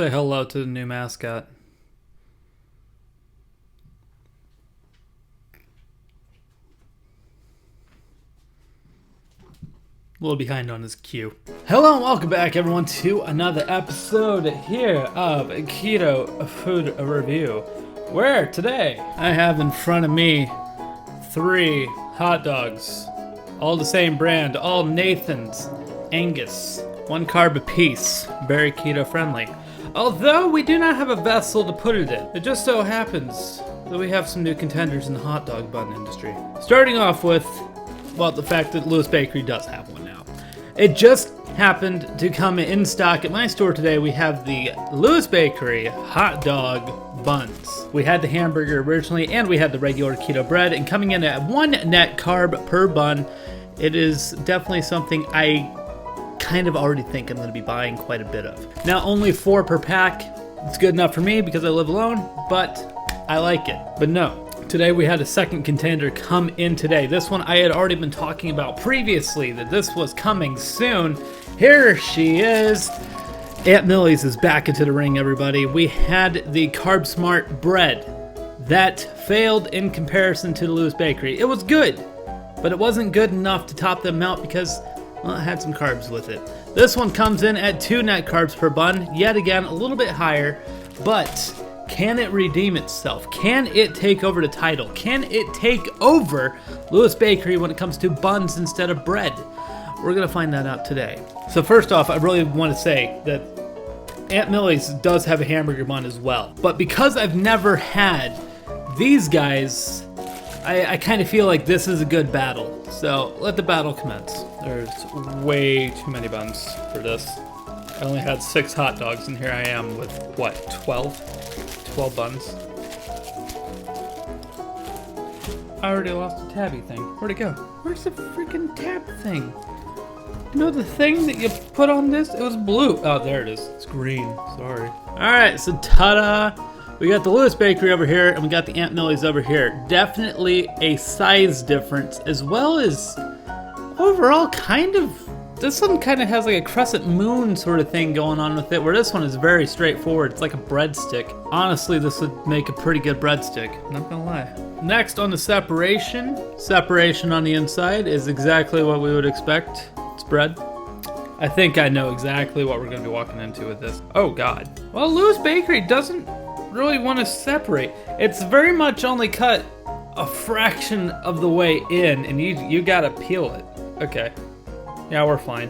Say hello to the new mascot. A little behind on his cue. Hello and welcome back everyone to another episode here of Keto Food Review, where today I have in front of me 3 hot dogs, all the same brand, all Nathan's, Angus, 1 carb apiece, very keto friendly. Although we do not have a vessel to put it in. It just so happens that we have some new contenders in the hot dog bun industry. Starting off with, well, the fact that Lewis Bakery does have one now. It just happened to come in stock at my store today. We have the Lewis Bakery hot dog buns. We had the hamburger originally, and we had the regular keto bread, and coming in at 1 net carb per bun, it is definitely something I kind of already think I'm going to be buying quite a bit of. Now, only 4 per pack. It's good enough for me because I live alone, but I like it. But no. Today we had a second contender come in today. This one I had already been talking about previously, that this was coming soon. Here she is. Aunt Millies is back into the ring, everybody. We had the Carb Smart bread that failed in comparison to the Lewis Bakery. It was good, but it wasn't good enough to top them out because, well, it had some carbs with it. This one comes in at 2 net carbs per bun. Yet again, a little bit higher, but can it redeem itself? Can it take over the title? Can it take over Lewis Bakery when it comes to buns instead of bread? We're going to find that out today. So first off, I really want to say that Aunt Millie's does have a hamburger bun as well. But because I've never had these guys, I kind of feel like this is a good battle. So let the battle commence. There's way too many buns for this. I only had 6 hot dogs, and here I am with, what, 12 buns. I already lost the tabby thing. Where'd it go? Where's the freaking tab thing? You know the thing that you put on this? It was blue. Oh, there it is. It's green. Sorry. Alright, so ta-da! We got the Lewis Bakery over here, and we got the Aunt Millie's over here. Definitely a size difference, as well as overall kind of, this one kind of has like a crescent moon sort of thing going on with it, where this one is very straightforward. It's like a breadstick. Honestly, this would make a pretty good breadstick. Not gonna lie. Next on the separation on the inside is exactly what we would expect. It's bread. I think I know exactly what we're gonna be walking into with this. Oh God. Well, Lewis Bakery doesn't really want to separate. It's very much only cut a fraction of the way in, and you gotta peel it. Okay. Yeah, we're fine.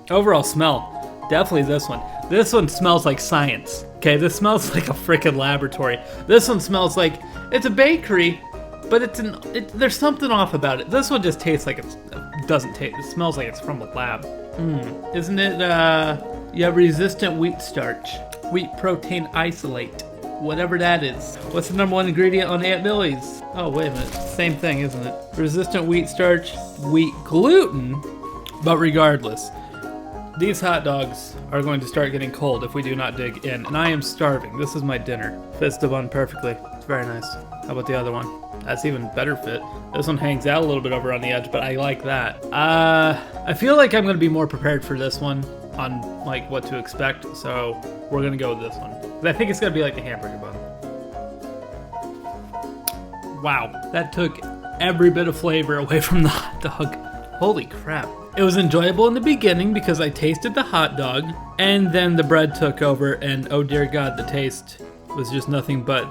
Overall smell, definitely this one. This one smells like science. Okay, this smells like a freaking laboratory. This one smells like it's a bakery, but there's something off about it. This one just tastes like it smells like it's from a lab. Isn't it, yeah, resistant wheat starch, wheat protein isolate, whatever that is. What's the #1 ingredient on Aunt Millie's? Oh, wait a minute. Same thing, isn't it? Resistant wheat starch, wheat gluten. But regardless, these hot dogs are going to start getting cold if we do not dig in. And I am starving. This is my dinner. Fits the bun perfectly. It's very nice. How about the other one? That's even better fit. This one hangs out a little bit over on the edge, but I like that. I feel like I'm going to be more prepared for this one on like what to expect. So we're going to go with this one. I think it's going to be like the hamburger bun. Wow, that took every bit of flavor away from the hot dog. Holy crap. It was enjoyable in the beginning because I tasted the hot dog, and then the bread took over, and oh dear God, the taste was just nothing but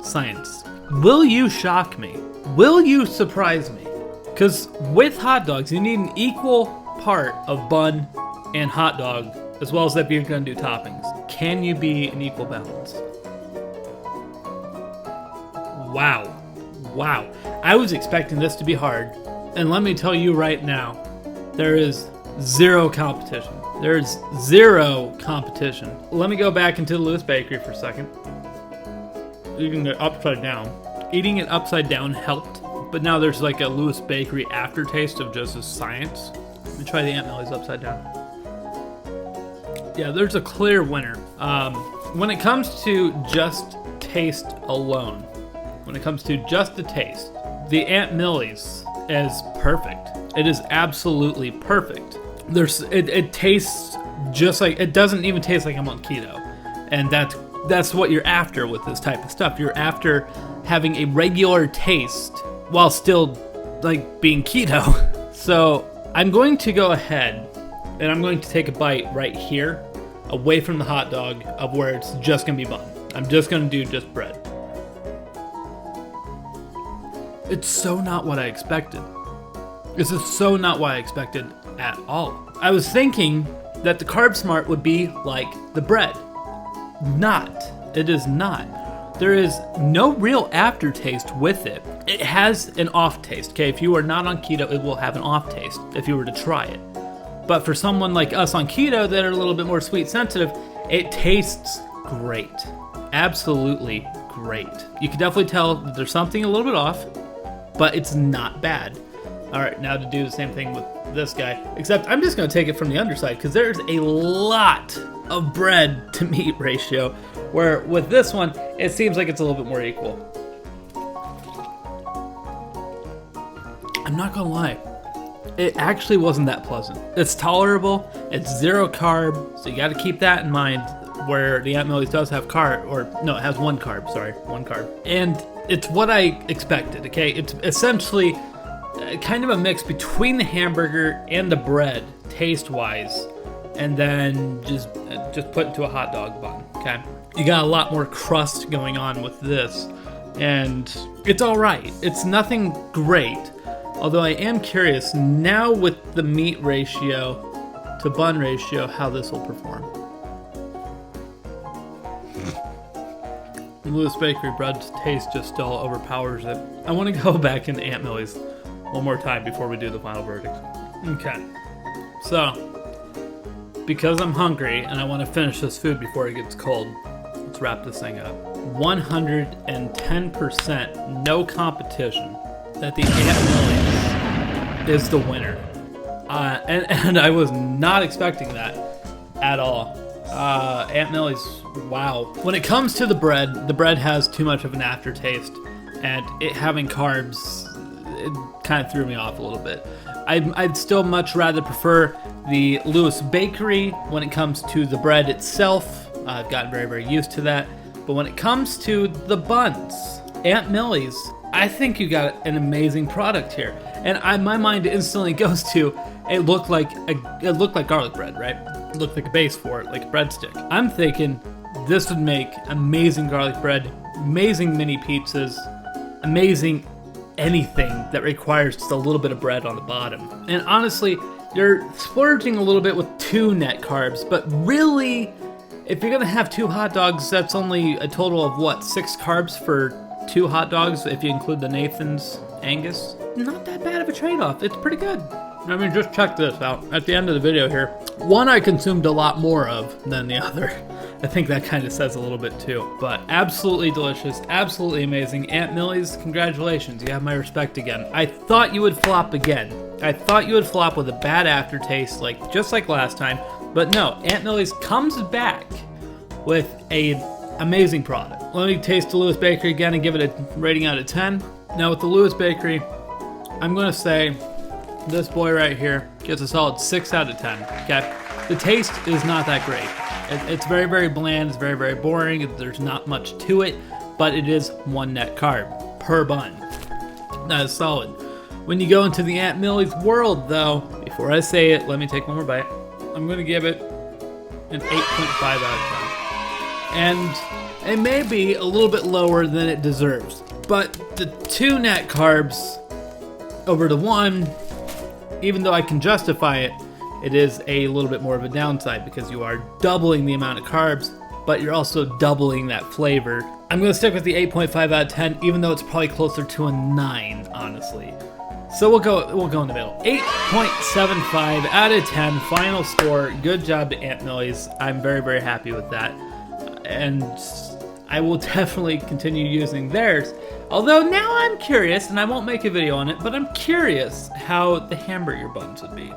science. Will you shock me? Will you surprise me? Because with hot dogs, you need an equal part of bun and hot dog, as well as if you're going to do toppings. Can you be an equal balance? Wow. Wow. I was expecting this to be hard. And let me tell you right now, there is zero competition. There's zero competition. Let me go back into the Lewis Bakery for a second. Eating it upside down. Eating it upside down helped. But now there's like a Lewis Bakery aftertaste of just as science. Let me try the Aunt Millie's upside down. Yeah, there's a clear winner. When it comes to just taste alone, when it comes to just the taste, the Aunt Millie's is perfect. It is absolutely perfect. It tastes just like, it doesn't even taste like I'm on keto. And that's what you're after with this type of stuff. You're after having a regular taste while still like being keto. So I'm going to go ahead and I'm going to take a bite right here, away from the hot dog, of where it's just gonna be bun. I'm just gonna do just bread. It's so not what I expected. This is so not what I expected at all. I was thinking that the Carb Smart would be like the bread. Not. It is not. There is no real aftertaste with it. It has an off taste, okay? If you are not on keto, it will have an off taste if you were to try it. But for someone like us on keto that are a little bit more sweet sensitive, it tastes great. Absolutely great. You can definitely tell that there's something a little bit off, but it's not bad. All right, now to do the same thing with this guy, except I'm just gonna take it from the underside because there's a lot of bread to meat ratio, where with this one, it seems like it's a little bit more equal. I'm not gonna lie, it actually wasn't that pleasant. It's tolerable, it's 0 carb, so you gotta keep that in mind, where the Aunt Millie's does have carb, or no, it has 1 carb, sorry, 1 carb. And it's what I expected, okay? It's essentially kind of a mix between the hamburger and the bread, taste-wise, and then just put into a hot dog bun, okay? You got a lot more crust going on with this, and it's all right. It's nothing great, although I am curious now with the meat ratio to bun ratio how this will perform. Lewis Bakery bread's taste just still overpowers it. I want to go back into Aunt Millie's one more time before we do the final verdict. Okay, so because I'm hungry and I want to finish this food before it gets cold, let's wrap this thing up. 110% no competition that the Aunt Millie's is the winner. And I was not expecting that at all. Aunt Millie's, wow. When it comes to the bread has too much of an aftertaste, and it having carbs, it kind of threw me off a little bit. I'd still much rather prefer the Lewis Bakery when it comes to the bread itself. I've gotten very, very used to that. But when it comes to the buns, Aunt Millie's, I think you got an amazing product here. And my mind instantly goes to, it looked like garlic bread, right? It looked like a base for it, like a breadstick. I'm thinking this would make amazing garlic bread, amazing mini pizzas, amazing anything that requires just a little bit of bread on the bottom. And honestly, you're splurging a little bit with 2 net carbs, but really, if you're gonna have 2 hot dogs, that's only a total of what, 6 carbs for 2 hot dogs if you include the Nathan's Angus? Not that bad of a trade-off. It's pretty good. I mean, just check this out. At the end of the video here, one I consumed a lot more of than the other. I think that kind of says a little bit too. But absolutely delicious, absolutely amazing. Aunt Millie's, congratulations. You have my respect again. I thought you would flop again. I thought you would flop with a bad aftertaste, just like last time. But no, Aunt Millie's comes back with an amazing product. Let me taste the Lewis Bakery again and give it a rating out of 10. Now with the Lewis Bakery, I'm gonna say this boy right here gets a solid 6 out of 10, okay? The taste is not that great. It's very, very bland, it's very, very boring, there's not much to it, but it is 1 net carb per bun. That is solid. When you go into the Aunt Millie's world though, before I say it, let me take one more bite. I'm gonna give it an 8.5 out of 10. And it may be a little bit lower than it deserves, but the 2 net carbs over the 1, even though I can justify it, it is a little bit more of a downside because you are doubling the amount of carbs, but you're also doubling that flavor. I'm gonna stick with the 8.5 out of 10, even though it's probably closer to a 9, honestly. So we'll go in the middle. 8.75 out of 10, final score. Good job to Aunt Millie's. I'm very, very happy with that. And I will definitely continue using theirs. Although now I'm curious, and I won't make a video on it, but I'm curious how the hamburger buns would be.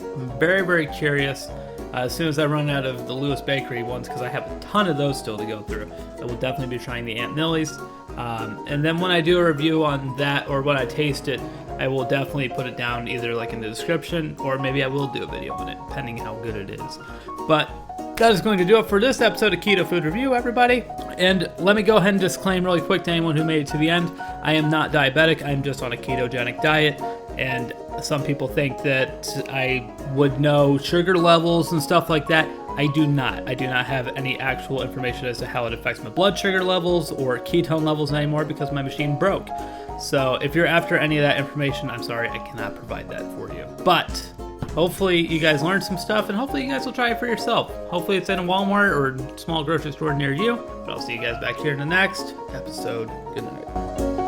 I'm very, very curious. As soon as I run out of the Lewis Bakery ones, because I have a ton of those still to go through, I will definitely be trying the Aunt Millie's. And then when I do a review on that, or when I taste it, I will definitely put it down either like in the description, or maybe I will do a video on it, depending how good it is. But that is going to do it for this episode of Keto Food Review, everybody. And let me go ahead and disclaim really quick to anyone who made it to the end, I am not diabetic. I'm just on a ketogenic diet. And some people think that I would know sugar levels and stuff like that. I do not. I do not have any actual information as to how it affects my blood sugar levels or ketone levels anymore because my machine broke. So if you're after any of that information, I'm sorry, I cannot provide that for you. But hopefully you guys learned some stuff, and hopefully you guys will try it for yourself. Hopefully it's in a Walmart or small grocery store near you. But I'll see you guys back here in the next episode. Good night.